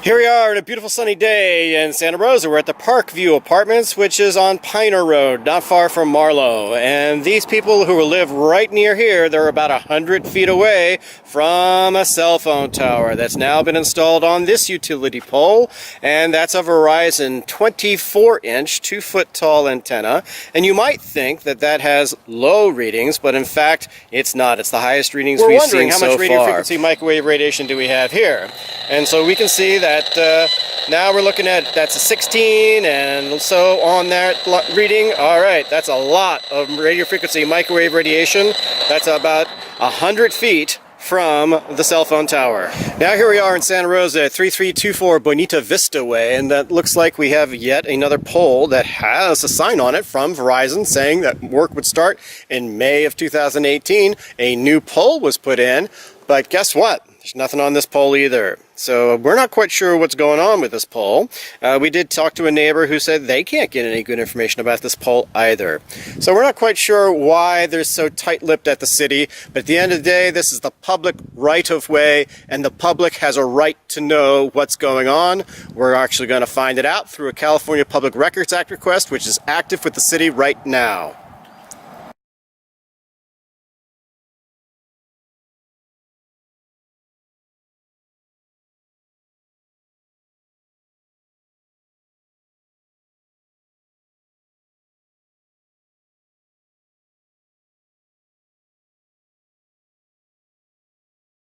Here we are on a beautiful sunny day in Santa Rosa. We're at the Parkview Apartments, which is on Piner Road, not far from Marlow. And these people who live right near here, they're about 100 feet away from a cell phone tower that's now been installed on this utility pole. And that's a Verizon 24-inch, 2-foot tall antenna. And you might think that that has low readings, but in fact, it's not. It's the highest readings we've seen so far. We're wondering how much radio frequency microwave radiation do we have here. And so we can see that now we're looking at, that's a 16, and so on that reading. All right, that's a lot of radio frequency microwave radiation. That's about 100 feet from the cell phone tower. Now here we are in Santa Rosa, 3324 Bonita Vista Way, and that looks like we have yet another pole that has a sign on it from Verizon saying that work would start in May of 2018. A new pole was put in, but guess what? There's nothing on this pole either. So we're not quite sure what's going on with this pole. We did talk to a neighbor who said they can't get any good information about this pole either. So we're not quite sure why they're so tight-lipped at the city, but at the end of the day, this is the public right-of-way, and the public has a right to know what's going on. We're actually going to find it out through a California Public Records Act request, which is active with the city right now.